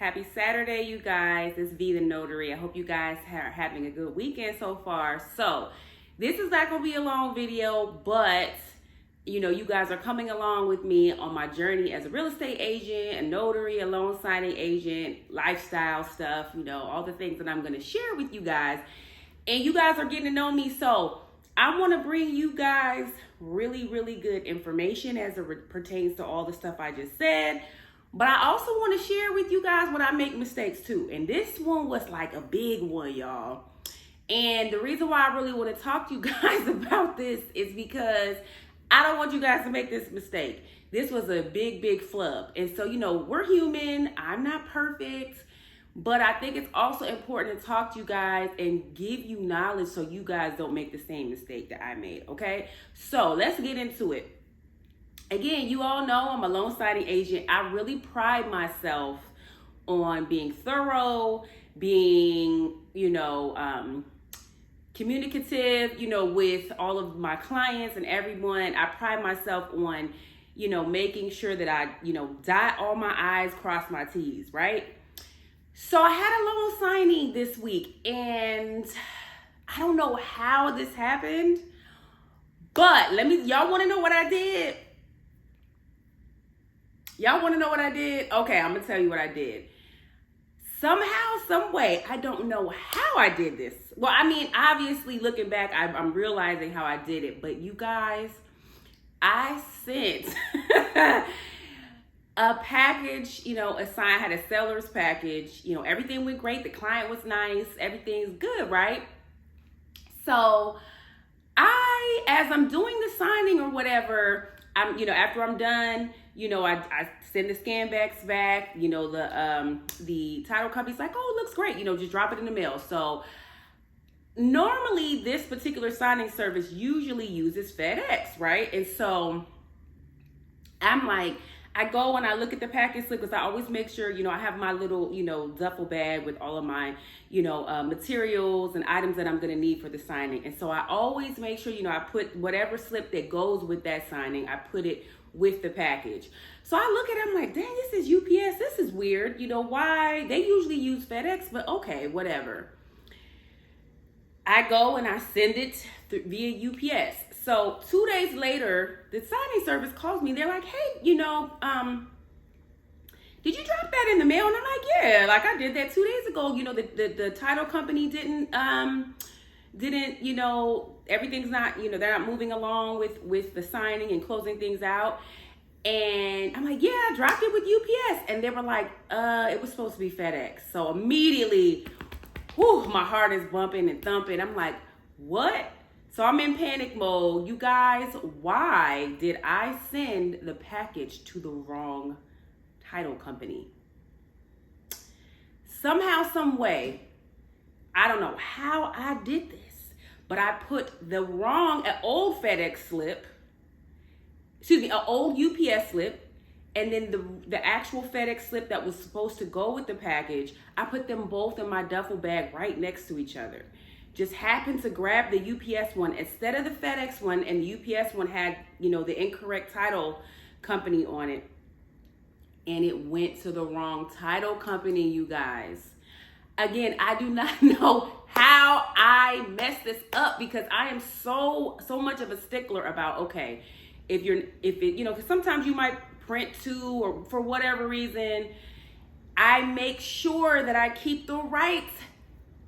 Happy Saturday, you guys. It's V the Notary. I hope you guys are having a good weekend so far. So, this is not going to be a long video, but you guys are coming along with me on my journey as a real estate agent, a notary, a loan signing agent, lifestyle stuff, all the things that I'm going to share with you guys. And you guys are getting to know me. So, I want to bring you guys really, really good information as it pertains to all the stuff I just said. But I also want to share with you guys when I make mistakes too. And this one was like a big one, y'all. And the reason why I really want to talk to you guys about this is because I don't want you guys to make this mistake. This was a big, big flub. And so, we're human. I'm not perfect. But I think it's also important to talk to you guys and give you knowledge so you guys don't make the same mistake that I made, okay? So let's get into it. Again, you all know I'm a loan signing agent. I really pride myself on being thorough, being, communicative, with all of my clients and everyone. I pride myself on, making sure that I, dot all my I's, cross my T's, right? So I had a loan signing this week, and I don't know how this happened, but y'all want to know what I did? Y'all want to know what I did? Okay, I'm going to tell you what I did. Somehow, some way, I don't know how I did this. Well, obviously, looking back, I'm realizing how I did it. But you guys, I sent a package, I had a seller's package. Everything went great. The client was nice. Everything's good, right? So, as I'm doing the signing or whatever, after I'm done, I send the scan backs back, the title company's like, oh, it looks great, just drop it in the mail. So normally this particular signing service usually uses FedEx, right? And so I'm like, I go and I look at the package slip because I always make sure, I have my little, duffel bag with all of my, materials and items that I'm going to need for the signing. And so I always make sure, I put whatever slip that goes with that signing, I put it with the package. So I look at it, I'm like, dang, this is UPS. This is weird. Why? They usually use FedEx, but okay, whatever. I go and I send it via UPS. So 2 days later, the signing service calls me. They're like, hey, did you drop that in the mail? And I'm like, yeah, like I did that 2 days ago. The title company didn't, everything's not, they're not moving along with the signing and closing things out. And I'm like, yeah, I dropped it with UPS. And they were like, it was supposed to be FedEx. So immediately, my heart is bumping and thumping. I'm like, what? So I'm in panic mode. You guys, why did I send the package to the wrong title company? Somehow, some way, I don't know how I did this, but I put the wrong, an old FedEx slip, an old UPS slip, and then the actual FedEx slip that was supposed to go with the package, I put them both in my duffel bag right next to each other. Just happened to grab the UPS one instead of the FedEx one, and the UPS one had, the incorrect title company on it. And it went to the wrong title company, you guys. Again, I do not know how I messed this up because I am so much of a stickler about, okay, because sometimes you might print to, or for whatever reason, I make sure that I keep the right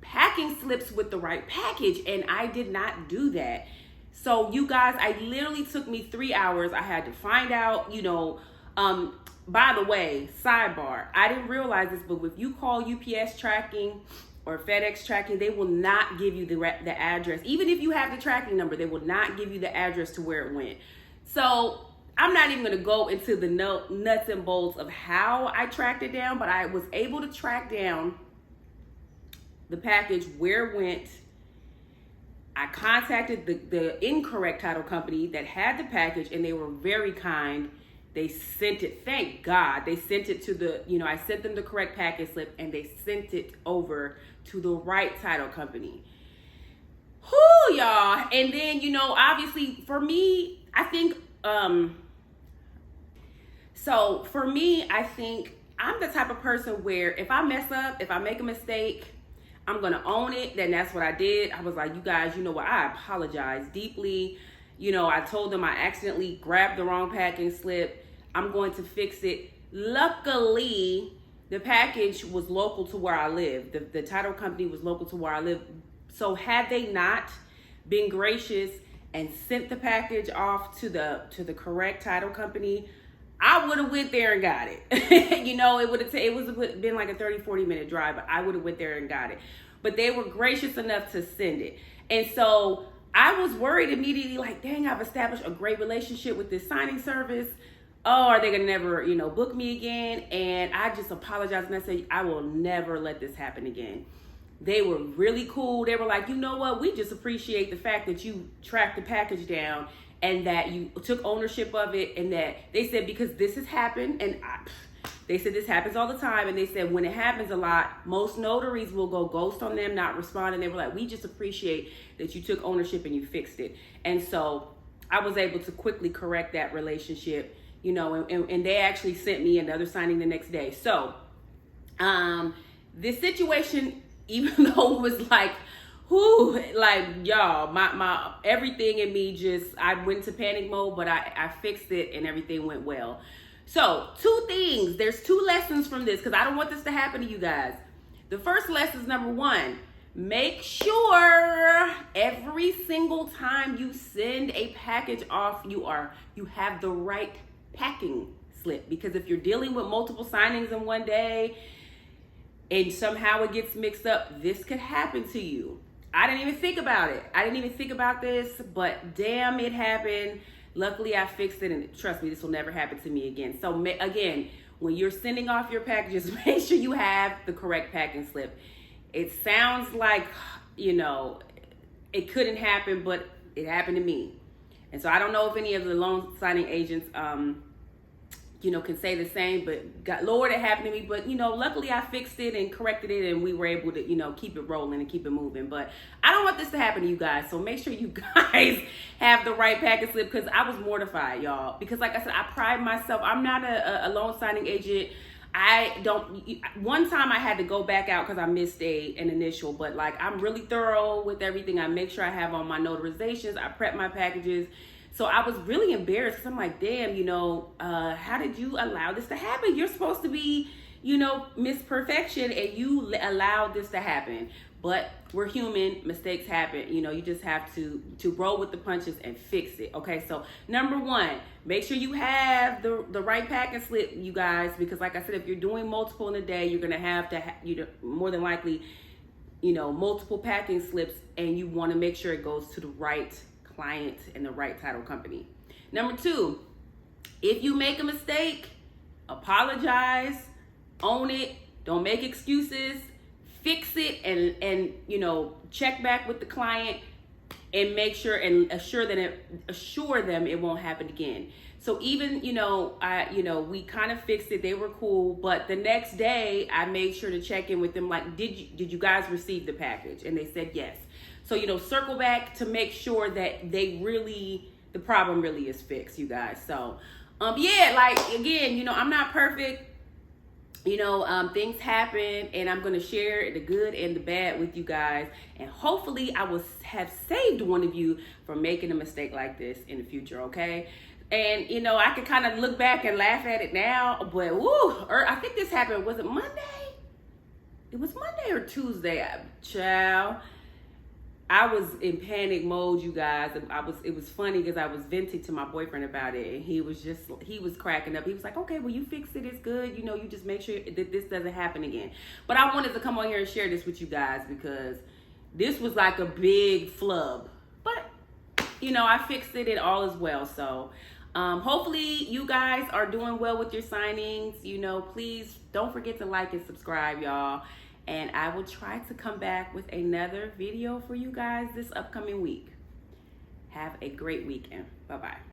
packing slips with the right package, and I did not do that. So you guys, I literally took me 3 hours. I had to find out, by the way, sidebar, I didn't realize this, but if you call UPS tracking or FedEx tracking, they will not give you the address. Even if you have the tracking number, they will not give you the address to where it went. So I'm not even going to go into the nuts and bolts of how I tracked it down, but I was able to track down the package, where it went. I contacted the incorrect title company that had the package, and they were very kind. They sent it, thank God, they sent it to I sent them the correct package slip, and they sent it over to the right title company. Whoo, y'all. And then, obviously for me, I think, I'm the type of person where if I mess up, if I make a mistake, I'm gonna own it. Then that's what I did. I was like, you guys, you know what? I apologize deeply. You know, I told them I accidentally grabbed the wrong packing slip. I'm going to fix it. Luckily, the package was local to where I live. The title company was local to where I live. So had they not been gracious and sent the package off to the correct title company, I would have went there and got it. You know, it would have been like a 30-40 minute drive, but I would have went there and got it. But they were gracious enough to send it. And so I was worried immediately, like, dang, I've established a great relationship with this signing service. Oh, are they gonna never, you know, book me again? And I just apologized and I said, I will never let this happen again. They were really cool. They were like, you know what? We just appreciate the fact that you tracked the package down and that you took ownership of it, and that they said, because this has happened, and they said this happens all the time, and they said when it happens a lot, most notaries will go ghost on them, not respond, and they were like, we just appreciate that you took ownership and you fixed it. And so I was able to quickly correct that relationship, you know, and they actually sent me another signing the next day. So this situation, even though it was like, whoo, like, y'all, my everything in me just, I went to panic mode, but I fixed it and everything went well. So there's two lessons from this, because I don't want this to happen to you guys. The first lesson is, number one, make sure every single time you send a package off, you have the right packing slip. Because if you're dealing with multiple signings in one day and somehow it gets mixed up, this could happen to you. I didn't even think about it. I didn't even think about this, but damn, it happened. Luckily, I fixed it, and trust me, this will never happen to me again. So again, when you're sending off your packages, make sure you have the correct packing slip. It sounds like, you know, it couldn't happen, but it happened to me. And so I don't know if any of the loan signing agents, you know, can say the same, but Lord, it happened to me. But, you know, luckily I fixed it and corrected it, and we were able to, you know, keep it rolling and keep it moving. But I don't want this to happen to you guys. So make sure you guys have the right package slip, because I was mortified, y'all. Because like I said, I pride myself. I'm not a loan signing agent. One time I had to go back out because I missed an initial, but like, I'm really thorough with everything. I make sure I have all my notarizations. I prep my packages. So I was really embarrassed, because I'm like, damn, you know, how did you allow this to happen? You're supposed to be, you know, Miss Perfection, and you allowed this to happen. But we're human, mistakes happen. You know, you just have to roll with the punches and fix it. Okay, so number one, make sure you have the right packing slip, you guys, because like I said, if you're doing multiple in a day, you're gonna have to, more than likely, you know, multiple packing slips, and you want to make sure it goes to the right client and the right title company. Number two, if you make a mistake, apologize, own it, don't make excuses, fix it, and you know, check back with the client and make sure and assure them it won't happen again. So even, you know, we kind of fixed it, they were cool, but the next day I made sure to check in with them, like, did you guys receive the package? And they said yes. So, you know, circle back to make sure that the problem really is fixed, you guys. So, yeah, like, again, you know, I'm not perfect. You know, things happen, and I'm going to share the good and the bad with you guys. And hopefully I will have saved one of you from making a mistake like this in the future, okay? And, you know, I can kind of look back and laugh at it now, but I think this happened, was it Monday? It was Monday or Tuesday, child. I was in panic mode, you guys. It was funny because I was venting to my boyfriend about it, and he was cracking up. He was like, okay, well, you fixed it, it's good. You know, you just make sure that this doesn't happen again. But I wanted to come on here and share this with you guys, because this was like a big flub. But, you know, I fixed it and all is well. So hopefully you guys are doing well with your signings. You know, please don't forget to like and subscribe, y'all. And I will try to come back with another video for you guys this upcoming week. Have a great weekend. Bye-bye.